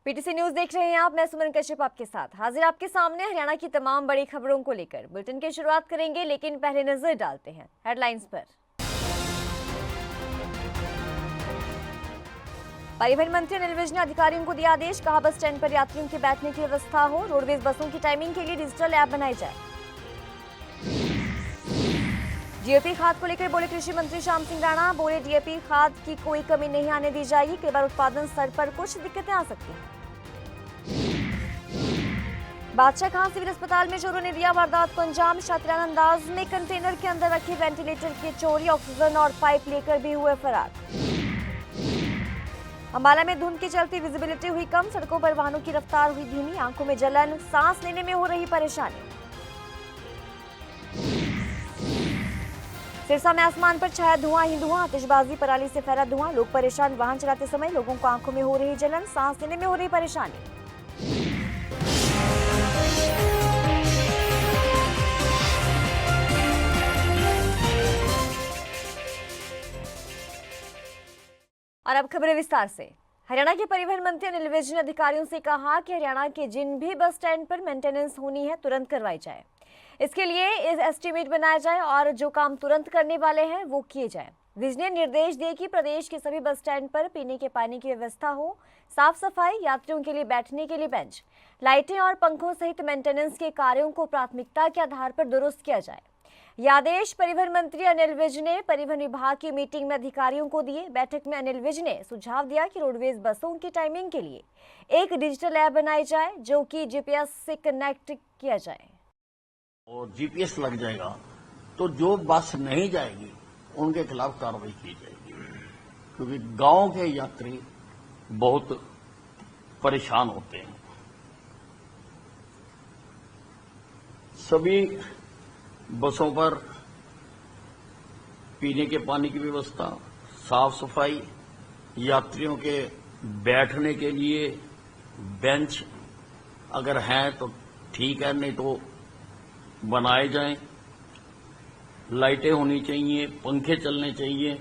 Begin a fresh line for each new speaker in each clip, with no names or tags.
PTC news देख रहे हैं आप। मैं सुमन कश्यप आपके साथ हाजिर आपके सामने हरियाणा की तमाम बड़ी खबरों को लेकर। बुलेटिन की शुरुआत करेंगे, लेकिन पहले नजर डालते हैं हेडलाइंस पर। परिवहन मंत्री अनिल विज ने अधिकारियों को दिया आदेश, कहा बस स्टैंड पर यात्रियों के बैठने की व्यवस्था हो। रोडवेज बसों की टाइमिंग के लिए डिजिटल ऐप बनाई जाए। डीएपी खाद को लेकर बोले कृषि मंत्री श्याम सिंह राणा, बोले डीएपी खाद की कोई कमी नहीं आने दी जाएगी। कई बार उत्पादन स्तर पर कुछ दिक्कतें आ सकती हैं। बादशाह खान सिविल अस्पताल में चोरों ने दिया वारदात को अंजाम। शातिराना अंदाज में कंटेनर के अंदर रखे वेंटिलेटर की चोरी, ऑक्सीजन और पाइप लेकर भी हुए फरार। अंबाला में धुंध के चलते विजिबिलिटी हुई कम, सड़कों पर वाहनों की रफ्तार हुई धीमी, आंखों में जलन, सांस लेने में हो रही परेशानी। सिरसा में आसमान पर छाया धुआं ही धुआं, आतिशबाजी पराली से फैला धुआं, लोग परेशान। वाहन चलाते समय लोगों को आंखों में हो रही जलन, सांस लेने में हो रही परेशानी। और अब खबरें विस्तार से। हरियाणा के परिवहन मंत्री अनिल विज ने अधिकारियों से कहा कि हरियाणा के जिन भी बस स्टैंड पर मेंटेनेंस होनी है तुरंत करवाई जाए। इसके लिए एस्टीमेट बनाया जाए और जो काम तुरंत करने वाले हैं वो किए जाए। विज ने निर्देश दिए कि प्रदेश के सभी बस स्टैंड पर पीने के पानी की व्यवस्था हो, साफ सफाई, यात्रियों के लिए बैठने के लिए बेंच, लाइटें और पंखों सहित मेंटेनेंस के कार्यों को प्राथमिकता के आधार पर दुरुस्त किया जाए। यह आदेश परिवहन मंत्री अनिल विज ने परिवहन विभाग की मीटिंग में अधिकारियों को दिए। बैठक में अनिल विज ने सुझाव दिया कि रोडवेज बसों की टाइमिंग के लिए एक डिजिटल ऐप बनाई जाए जो कि जीपीएस से कनेक्ट किया जाए
और जीपीएस लग जाएगा तो जो बस नहीं जाएगी उनके खिलाफ कार्रवाई की जाएगी, क्योंकि गांव के यात्री बहुत परेशान होते हैं। सभी बसों पर पीने के पानी की व्यवस्था, साफ सफाई, यात्रियों के बैठने के लिए बेंच अगर हैं तो ठीक है, नहीं तो बनाए जाएं। लाइटें होनी चाहिए, पंखे चलने चाहिए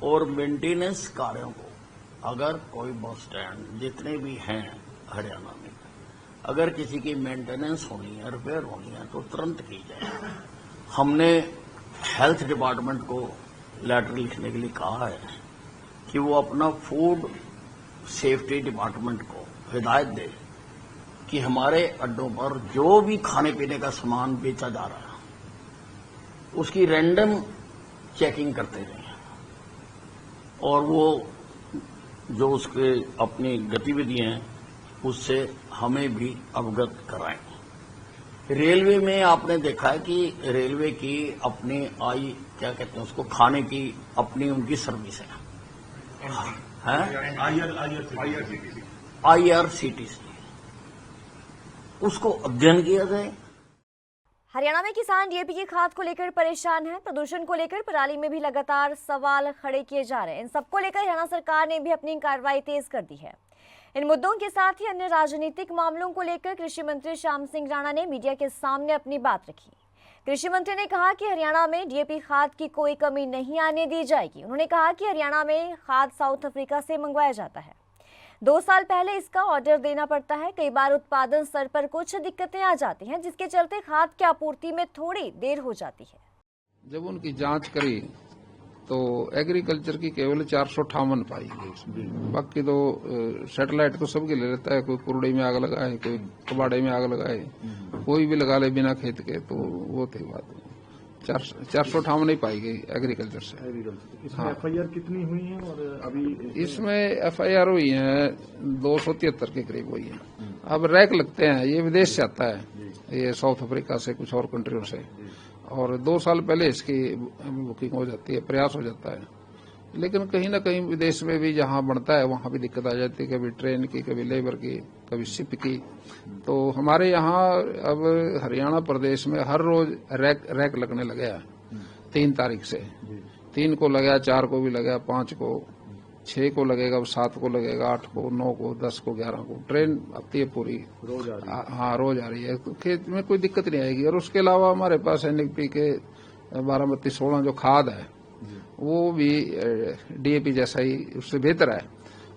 और मेंटेनेंस कार्यों को, अगर कोई बस स्टैंड जितने भी हैं हरियाणा में, अगर किसी की मेंटेनेंस होनी है, रिपेयर होनी है तो तुरंत की जाए। हमने हेल्थ डिपार्टमेंट को लेटर लिखने के लिए कहा है कि वो अपना फूड सेफ्टी डिपार्टमेंट को हिदायत दे कि हमारे अड्डों पर जो भी खाने पीने का सामान बेचा जा रहा है उसकी रैंडम चेकिंग करते रहें और वो जो उसके अपनी गतिविधियां हैं उससे हमें भी अवगत कराएं। रेलवे में आपने देखा है कि रेलवे की अपनी क्या कहते हैं उसको, खाने की अपनी उनकी सर्विस है, IRCTC, उसको अध्ययन किया जाए।
हरियाणा में किसान डीएपी की खाद को लेकर परेशान हैं। प्रदूषण को लेकर पराली में भी लगातार सवाल खड़े किए जा रहे हैं। इन सबको लेकर हरियाणा सरकार ने भी अपनी कार्रवाई तेज कर दी है। इन मुद्दों के साथ ही अन्य राजनीतिक मामलों को लेकर कृषि मंत्री श्याम सिंह राणा ने मीडिया के सामने अपनी बात रखी। कृषि मंत्री ने कहा कि हरियाणा में डीएपी खाद की कोई कमी नहीं आने दी जाएगी। उन्होंने कहा कि हरियाणा में खाद साउथ अफ्रीका से मंगवाया जाता है। 2 साल पहले इसका ऑर्डर देना पड़ता है। कई बार उत्पादन स्तर पर कुछ दिक्कतें आ जाती हैं, जिसके चलते खाद की आपूर्ति में थोड़ी देर हो जाती है।
जब उनकी जांच करी तो एग्रीकल्चर की केवल 458 पाई, बाकी तो सैटेलाइट तो सबके ले लेता है। कोई कुरड़ी में आग लगाए, कोई कबाड़े में आग लगाए, कोई भी लगा ले बिना खेत के, तो वो थी बात। 458 नहीं पाई गई एग्रीकल्चर से।
इसमें FIR कितनी हुई है और अभी
इसमें FIR हुई है 273 के करीब हुई है। अब रैक लगते हैं, ये विदेश से आता है, ये साउथ अफ्रीका से, कुछ और कंट्रियों से, और 2 साल पहले इसकी बुकिंग हो जाती है, प्रयास हो जाता है। लेकिन कहीं ना कहीं विदेश में भी जहां बनता है वहां भी दिक्कत आ जाती है, कभी ट्रेन की, कभी लेबर की, कभी शिप की। तो हमारे यहाँ अब हरियाणा प्रदेश में हर रोज रैक लगने लगे है। 3 तारीख से 3 को लगा, 4 को भी लगा, 5 को, 6 को लगेगा, 7 को लगेगा, 8 को, 9 को, 10 को, 11 को। ट्रेन आती है पूरी,
रोज आ रही है।
हाँ, रोज आ रही है। तो खेत में कोई दिक्कत नहीं आएगी। और उसके अलावा हमारे पास NPK के 12-32-16 जो खाद है वो भी DAP जैसा ही, उससे बेहतर है।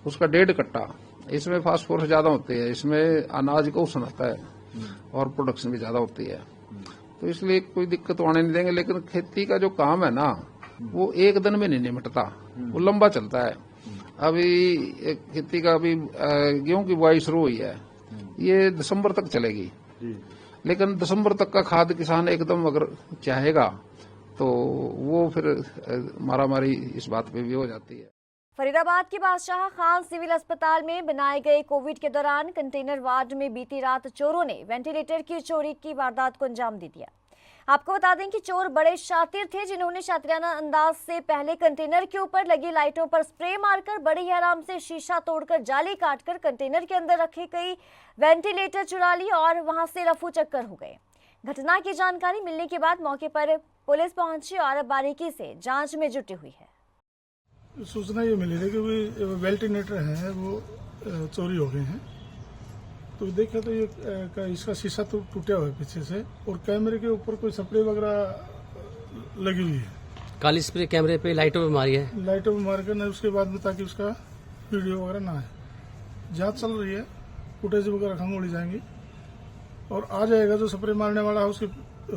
उसका 1.5 कट्टा इसमें फास्फोरस ज्यादा होती है, इसमें अनाज को उष्ण आता है और प्रोडक्शन भी ज्यादा होती है, तो इसलिए कोई दिक्कत तो आने नहीं देंगे। लेकिन खेती का जो काम है ना, वो एक दिन में नहीं निपटता, वो लंबा चलता है। अभी खेती का अभी गेहूं की बुआई शुरू हुई है, ये दिसंबर तक चलेगी, लेकिन दिसंबर तक का खाद किसान एकदम अगर चाहेगा तो वो फिर मारामारी इस बात पे भी हो जाती है।
फरीदाबाद के बादशाह खान सिविल अस्पताल में बनाए गए कोविड के दौरान कंटेनर वार्ड में बीती रात चोरों ने वेंटिलेटर की चोरी की वारदात को अंजाम दे दिया। आपको बता दें कि चोर बड़े शातिर थे, जिन्होंने शातिराना अंदाज से पहले कंटेनर के ऊपर लगी लाइटों पर स्प्रे मारकर बड़े ही आराम से शीशा तोड़कर जाली काटकर कंटेनर के अंदर रखे कई वेंटिलेटर चुरा ली और वहां से रफू चक्कर हो गए। घटना की जानकारी मिलने के बाद मौके पर पुलिस पहुंची और बारीकी से जांच में जुटी हुई है।
सूचना ये मिली थी कि वेंटिलेटर है वो चोरी हो गए हैं, तो देखा तो ये इसका शीशा तो टूटा हुआ है पीछे से, और कैमरे के ऊपर कोई स्प्रे वगैरह लगी हुई है,
काली स्प्रे कैमरे पे लाइटों पे मारी है,
लाइटों पे मार कर ना उसके बाद में, ताकि उसका वीडियो वगैरह ना आए। जांच चल रही है, फुटेज वगैरह खंगोली जाएंगी और आ जाएगा जो स्प्रे मारने वाला है उसकी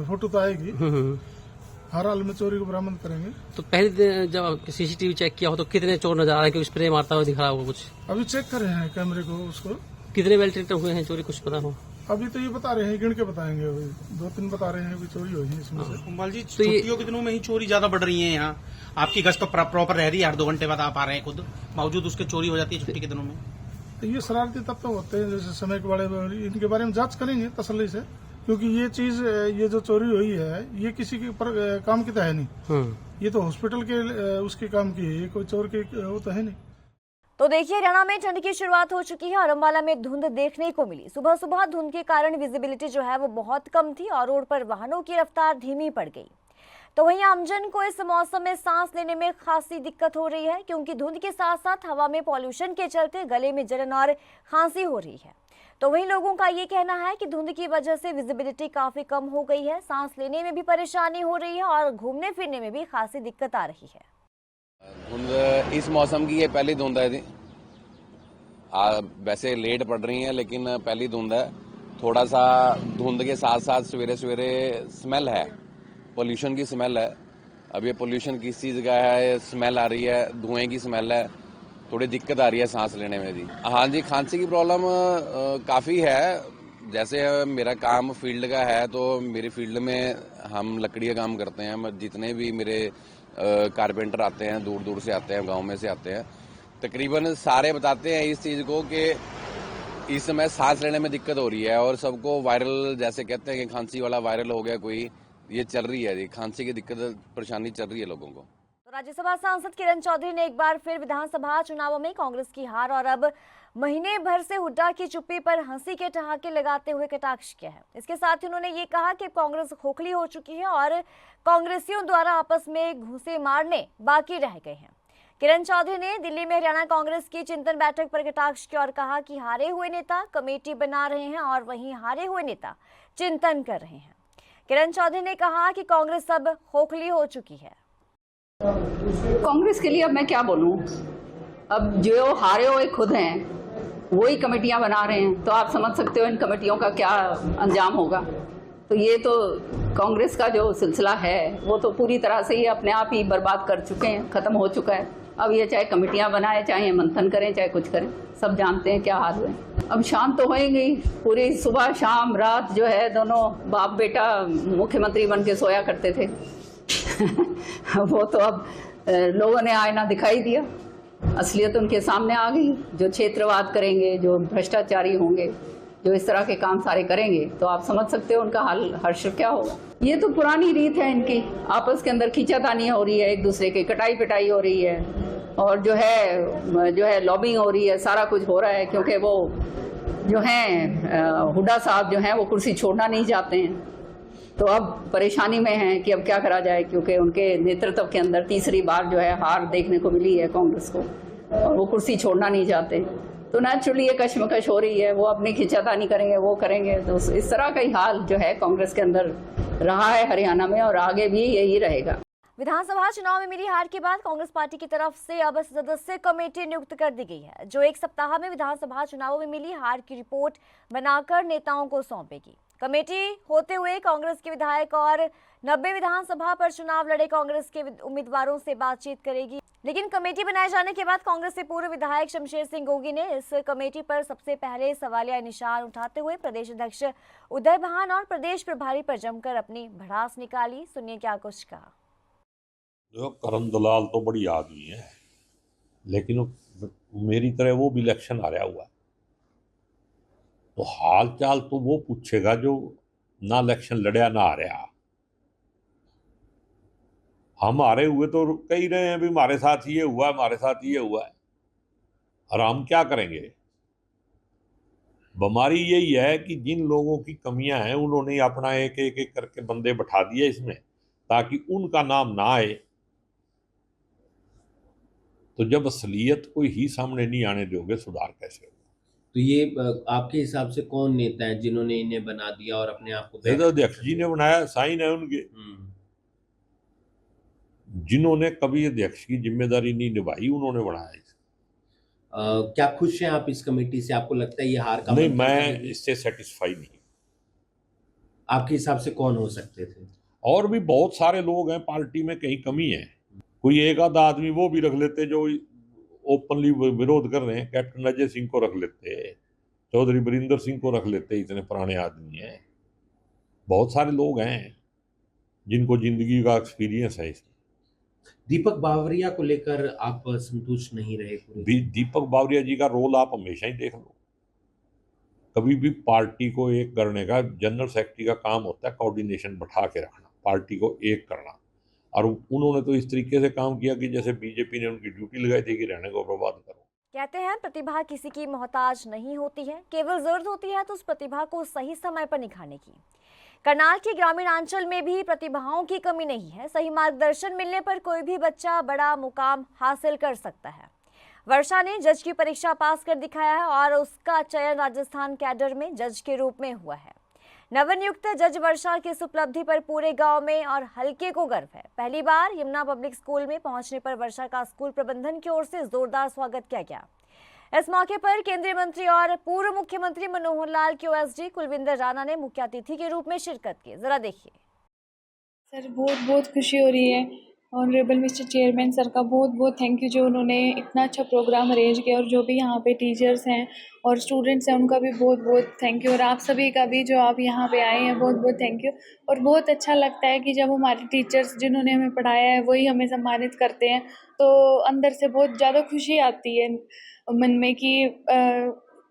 फोटो तो आएगी। हर हाल में चोरी को बरामद करेंगे।
तो पहले दिन जब सीसीटीवी चेक किया हो तो कितने चोर नजर आ रहे हैं? क्योंकि स्प्रे मारता हुआ दिख रहा होगा कुछ?
अभी चेक कर रहे हैं कैमरे को, उसको
कितने वेंटिलेटर हुए हैं चोरी, कुछ पता हो?
अभी तो ये बता रहे हैं, गिन के बताएंगे। अभी 2-3 बता रहे हैं, अभी चोरी हुई है इसमें से।
कुंभाल जी, छुट्टियों के दिनों में ही चोरी ज्यादा बढ़ रही है यहाँ। आपकी गश्त तो प्रॉपर रह रही है, हर 2 घंटे बाद आप आ रहे हैं खुद, बावजूद उसके चोरी हो जाती है छुट्टी के दिनों में।
तो ये शरारती तत्व होते हैं, जैसे समय के बारे में, इनके बारे में जांच करेंगे तसल्ली से, क्योंकि ये चीज, ये जो चोरी हुई है, ये किसी के काम की तो है नहीं, ये तो हॉस्पिटल के उसके काम की है, ये कोई चोर के वो तो है नहीं।
तो देखिए, हरियाणा में ठंड की शुरुआत हो चुकी है और अंबाला में धुंध देखने को मिली। सुबह सुबह धुंध के कारण विजिबिलिटी जो है वो बहुत कम थी और रोड पर वाहनों की रफ्तार धीमी पड़ गई। तो वहीं आमजन को इस मौसम में सांस लेने में खासी दिक्कत हो रही है, क्योंकि धुंध के साथ साथ हवा में पॉल्यूशन के चलते गले में जलन और खांसी हो रही है। तो वहीं लोगों का ये कहना है कि धुंध की वजह से विजिबिलिटी काफी कम हो गई है, सांस लेने में भी परेशानी हो रही है और घूमने फिरने में भी खासी दिक्कत आ रही है।
धुंध इस मौसम की ये पहली धुंध है। वैसे लेट पड़ रही है, लेकिन पहली धुंध है। थोड़ा सा धुंध के साथ साथ सवेरे सवेरे स्मेल है, पोल्यूशन की स्मेल है। अब ये पोल्यूशन किस चीज़ का है, स्मेल आ रही है, धुएं की स्मेल है, थोड़ी दिक्कत आ रही है सांस लेने में भी। हाँ जी, खांसी की प्रॉब्लम काफ़ी है। जैसे मेरा काम फील्ड का है, तो मेरी फील्ड में हम लकड़ी का काम करते हैं। जितने भी मेरे कारपेंटर आते हैं, दूर दूर से आते हैं, गांव में से आते हैं, तकरीबन सारे बताते हैं इस चीज़ को कि इस समय सांस लेने में दिक्कत हो रही है। और सबको वायरल, जैसे कहते हैं कि खांसी वाला वायरल हो गया कोई, ये चल रही है जी, खांसी की दिक्कत परेशानी चल रही है लोगों को।
तो राज्यसभा सांसद किरण चौधरी ने एक बार फिर विधानसभा चुनावों में कांग्रेस की हार और अब महीने भर से हुड्डा की चुप्पी पर हंसी के ठहाके लगाते हुए कटाक्ष किया है। इसके साथ ही उन्होंने ये कहा कि कांग्रेस खोखली हो चुकी है और कांग्रेसियों द्वारा आपस में घूंसे मारने बाकी रह गए हैं। किरण चौधरी ने दिल्ली में हरियाणा कांग्रेस की चिंतन बैठक पर कटाक्ष किया और कहा कि हारे हुए नेता कमेटी बना रहे हैं और वहीं हारे हुए नेता चिंतन कर रहे हैं। किरण चौधरी ने कहा कि कांग्रेस अब खोखली हो चुकी है।
कांग्रेस के लिए अब मैं क्या बोलूं, अब जो हारे हुए खुद हैं वही कमेटियां बना रहे हैं, तो आप समझ सकते हो इन कमेटियों का क्या अंजाम होगा। तो ये तो कांग्रेस का जो सिलसिला है वो तो पूरी तरह से ही अपने आप ही बर्बाद कर चुके हैं, खत्म हो चुका है। अब ये चाहे कमेटियां बनाए, चाहे मंथन करें, चाहे कुछ करें, सब जानते हैं क्या हाल हुए। अब शाम तो होएंगे ही, पूरी सुबह शाम रात जो है दोनों बाप बेटा मुख्यमंत्री बन के सोया करते थे वो तो अब लोगों ने आईना दिखाई दिया, असलियत उनके सामने आ गई। जो क्षेत्रवाद करेंगे, जो भ्रष्टाचारी होंगे, जो इस तरह के काम सारे करेंगे, तो आप समझ सकते हो उनका हाल हर्ष क्या होगा। ये तो पुरानी रीत है इनकी, आपस के अंदर खींचातानी हो रही है, एक दूसरे की कटाई पिटाई हो रही है और जो है लॉबिंग हो रही है, सारा कुछ हो रहा है, क्योंकि वो जो हैं हुड्डा साहब जो हैं वो कुर्सी छोड़ना नहीं चाहते हैं। तो अब परेशानी में हैं कि अब क्या करा जाए, क्योंकि उनके नेतृत्व के अंदर तीसरी बार जो है हार देखने को मिली है कांग्रेस को और वो कुर्सी छोड़ना नहीं चाहते। तो नेचुरली ये कश्मकश हो रही है, वो अपनी खिंचातानी करेंगे, वो करेंगे। तो इस तरह का ही हाल जो है कांग्रेस के अंदर रहा है हरियाणा में और आगे भी यही रहेगा।
विधानसभा चुनाव में मिली हार के बाद कांग्रेस पार्टी की तरफ से अब सदस्य कमेटी नियुक्त कर दी गई है, जो एक सप्ताह में विधानसभा चुनावों में मिली हार की रिपोर्ट बनाकर नेताओं को सौंपेगी। कमेटी होते हुए कांग्रेस के विधायक और 90 विधानसभा पर चुनाव लड़े कांग्रेस के उम्मीदवारों से बातचीत करेगी। लेकिन कमेटी बनाए जाने के बाद कांग्रेस से पूर्व विधायक शमशेर सिंह गोगी ने इस कमेटी पर सबसे पहले सवालिया निशान उठाते हुए प्रदेश अध्यक्ष उदय भान और प्रदेश प्रभारी पर जमकर अपनी भड़ास निकाली। सुनिए क्या कुछ कहा।
जो करण दलाल तो बड़ी आदमी है, लेकिन मेरी तरह वो भी इलेक्शन हारा हुआ, तो हाल चाल तो वो पूछेगा जो ना इलेक्शन लड़या ना हारा। हम हारे हुए तो कह रहे हैं भी हमारे साथ ये हुआ, हमारे साथ ये हुआ है, और हम क्या करेंगे। बीमारी यही है कि जिन लोगों की कमियां हैं उन्होंने अपना एक एक करके बंदे बैठा दिए इसमें, ताकि उनका नाम ना आए। तो जब असलियत कोई ही सामने नहीं आने दोगे, सुधार कैसे होगा।
तो ये आपके हिसाब से कौन नेता है जिन्होंने इन्हें बना दिया और अपने आप को
तो अध्यक्ष जी ने बनाया, साइन है उनके। जिन्होंने कभी अध्यक्ष की जिम्मेदारी नहीं निभाई उन्होंने बनाया।
क्या खुश हैं आप इस कमेटी से? आपको लगता है ये हार का?
नहीं, मैं इससे सेटिस्फाई नहीं।
आपके हिसाब से कौन हो सकते थे?
और भी बहुत सारे लोग हैं पार्टी में, कहीं कमी है। कोई एक आधा आदमी वो भी रख लेते जो ओपनली विरोध कर रहे हैं। कैप्टन अजय सिंह को रख लेते, चौधरी बरिंदर सिंह को रख लेते, इतने पुराने आदमी हैं। बहुत सारे लोग हैं जिनको जिंदगी का एक्सपीरियंस है इसमें।
दीपक बावरिया को लेकर आप संतुष्ट नहीं रहे?
दीपक बावरिया जी का रोल आप हमेशा ही देख लो। कभी भी पार्टी को एक करने का जनरल सेक्रेटरी का काम होता है कोऑर्डिनेशन बैठा के रखना, पार्टी को एक करना। और उन्होंने तो इस तरीके से काम किया कि जैसे बीजेपी ने उनकी ड्यूटी लगाई थी कि रहने को बर्बाद करो।
कहते हैं प्रतिभा किसी की मोहताज नहीं होती है, केवल जरूरत होती है तो उस प्रतिभा को सही समय पर निखारने की। करनाल के ग्रामीणांचल में भी प्रतिभाओं की कमी नहीं है। सही मार्गदर्शन मिलने पर कोई भी बच्चा बड़ा मुकाम हासिल कर सकता है। वर्षा ने जज की परीक्षा पास कर दिखाया है और उसका चयन राजस्थान कैडर में जज के रूप में हुआ है। नवनियुक्त जज वर्षा की इस उपलब्धि पर पूरे गांव में और हलके को गर्व है। पहली बार यमुना पब्लिक स्कूल में पहुंचने पर वर्षा का स्कूल प्रबंधन की ओर से जोरदार स्वागत किया गया। इस मौके पर केंद्रीय मंत्री और पूर्व मुख्यमंत्री मनोहर लाल के ओएसडी कुलविंदर राणा ने मुख्य अतिथि के रूप में शिरकत की। जरा देखिए।
सर बहुत खुशी हो रही है। ऑनरेबल मिस्टर चेयरमैन सर का बहुत थैंक यू, जो उन्होंने इतना अच्छा प्रोग्राम अरेंज किया। और जो भी यहाँ पे टीचर्स हैं और स्टूडेंट्स हैं उनका भी बहुत थैंक यू। और आप सभी का भी जो आप यहाँ पे आए हैं बहुत थैंक यू। और बहुत अच्छा लगता है कि जब हमारे टीचर्स जिन्होंने हमें पढ़ाया है वही हमें सम्मानित करते हैं, तो अंदर से बहुत ज़्यादा खुशी आती है मन में कि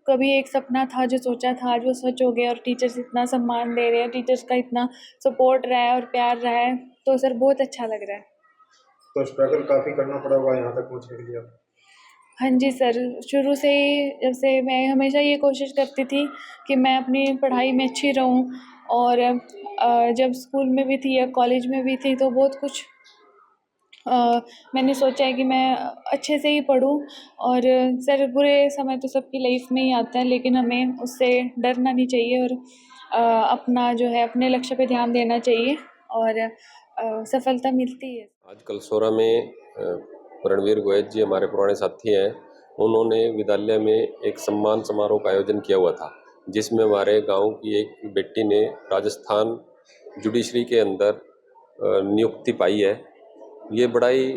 कभी एक सपना था जो सोचा था आज वो सच हो गया। और टीचर्स इतना सम्मान दे रहे हैं, टीचर्स का इतना सपोर्ट रहा है और प्यार रहा है, तो सर बहुत अच्छा लग रहा है।
तो स्ट्रगल काफ़ी करना पड़ा होगा यहाँ तक पहुँचने के लिए?
हाँ जी सर, शुरू से ही जब से मैं हमेशा ये कोशिश करती थी कि मैं अपनी पढ़ाई में अच्छी रहूं। और जब स्कूल में भी थी या कॉलेज में भी थी तो बहुत कुछ मैंने सोचा है कि मैं अच्छे से ही पढूं। और सर बुरे समय तो सबकी लाइफ में ही आता है, लेकिन हमें उससे डरना नहीं चाहिए और अपना जो है अपने लक्ष्य पे ध्यान देना चाहिए और सफलता मिलती है।
आज कलसोरा में रणवीर गोयल जी हमारे पुराने साथी हैं, उन्होंने विद्यालय में एक सम्मान समारोह का आयोजन किया हुआ था, जिसमें हमारे गांव की एक बेटी ने राजस्थान जुडिशरी के अंदर नियुक्ति पाई है। ये बड़ा ही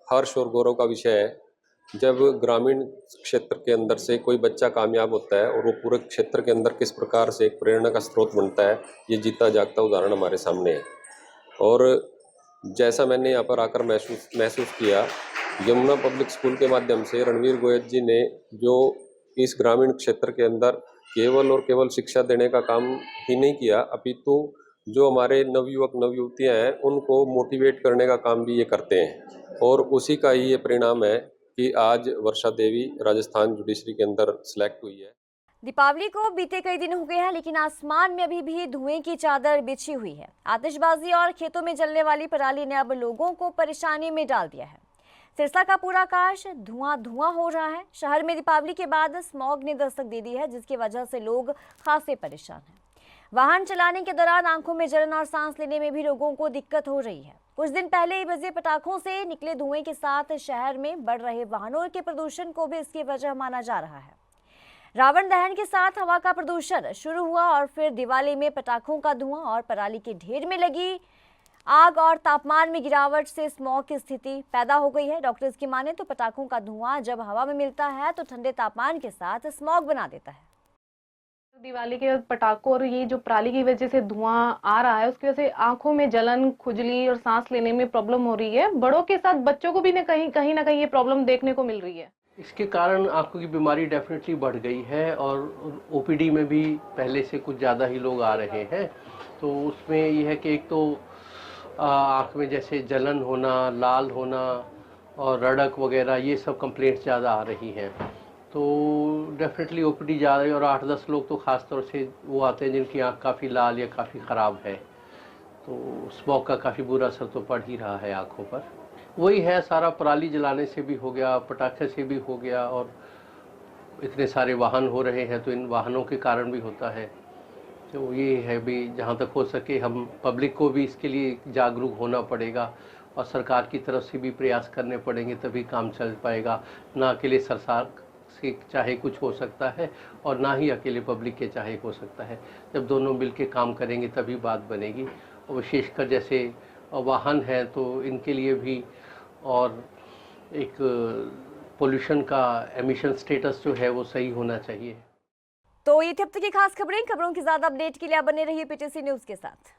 हर्ष और गौरव का विषय है। जब ग्रामीण क्षेत्र के अंदर से कोई बच्चा कामयाब होता है और वो पूरे क्षेत्र के अंदर किस प्रकार से एक प्रेरणा का स्रोत बनता है, ये जीता जागता उदाहरण हमारे सामने है। और जैसा मैंने यहाँ पर आकर महसूस किया, यमुना पब्लिक स्कूल के माध्यम से रणवीर गोयल जी ने जो इस ग्रामीण क्षेत्र के अंदर केवल और केवल शिक्षा देने का काम ही नहीं किया, अपितु जो हमारे नवयुवक नवयुवतियाँ हैं उनको मोटिवेट करने का काम भी ये करते हैं। और उसी का ही ये परिणाम है कि आज वर्षा देवी राजस्थान जुडिशरी के अंदर सिलेक्ट हुई है।
दीपावली को बीते कई दिन हो गए हैं, लेकिन आसमान में अभी भी धुएं की चादर बिछी हुई है। आतिशबाजी और खेतों में जलने वाली पराली ने अब लोगों को परेशानी में डाल दिया है। सिरसा का पूरा आकाश धुआं हो रहा है। शहर में दीपावली के बाद स्मॉग ने दस्तक दे दी है, जिसकी वजह से लोग खासे परेशान हैं। वाहन चलाने के दौरान आंखों में जलन और सांस लेने में भी लोगों को दिक्कत हो रही है। कुछ दिन पहले ही बजे पटाखों से निकले धुएं के साथ शहर में बढ़ रहे वाहनों के प्रदूषण को भी इसकी वजह माना जा रहा है। रावण दहन के साथ हवा का प्रदूषण शुरू हुआ और फिर दिवाली में पटाखों का धुआं और पराली के ढेर में लगी आग और तापमान में गिरावट से स्मॉग की स्थिति पैदा हो गई है। डॉक्टर्स की माने तो पटाखों का धुआं जब हवा में मिलता है तो ठंडे तापमान के साथ स्मॉग बना देता है।
दिवाली के पटाखों और ये जो पराली की वजह से धुआं आ रहा है उसकी वजह से आंखों में जलन, खुजली और सांस लेने में प्रॉब्लम हो रही है। बड़ों के साथ बच्चों को भी कहीं ना कहीं ये प्रॉब्लम देखने को मिल रही है।
इसके कारण आंखों की बीमारी डेफिनेटली बढ़ गई है और ओपीडी में भी पहले से कुछ ज़्यादा ही लोग आ रहे हैं। तो उसमें यह है कि एक तो आँख में जैसे जलन होना, लाल होना और रड़क वगैरह ये सब कंप्लेंट्स ज़्यादा आ रही हैं। तो डेफिनेटली ओपीडी जा रही है और 8-10 लोग तो ख़ास तौर से वो आते हैं जिनकी आँख काफ़ी लाल या काफ़ी ख़राब है। तो स्मॉग का काफ़ी बुरा असर तो पड़ ही रहा है आँखों पर। वही है, सारा पराली जलाने से भी हो गया, पटाखे से भी हो गया और इतने सारे वाहन हो रहे हैं तो इन वाहनों के कारण भी होता है। तो ये है भी जहाँ तक हो सके हम पब्लिक को भी इसके लिए जागरूक होना पड़ेगा और सरकार की तरफ से भी प्रयास करने पड़ेंगे तभी काम चल पाएगा। ना अकेले सरकार से चाहे कुछ हो सकता है और ना ही अकेले पब्लिक के चाहे हो सकता है। जब दोनों मिल के काम करेंगे तभी बात बनेगी। और विशेषकर जैसे वाहन है तो इनके लिए भी और एक पोल्यूशन का एमिशन स्टेटस जो है वो सही होना चाहिए।
तो ये थी अब तक की खास खबरों की ज्यादा अपडेट के लिए आप बने रहिए पीटीसी न्यूज के साथ।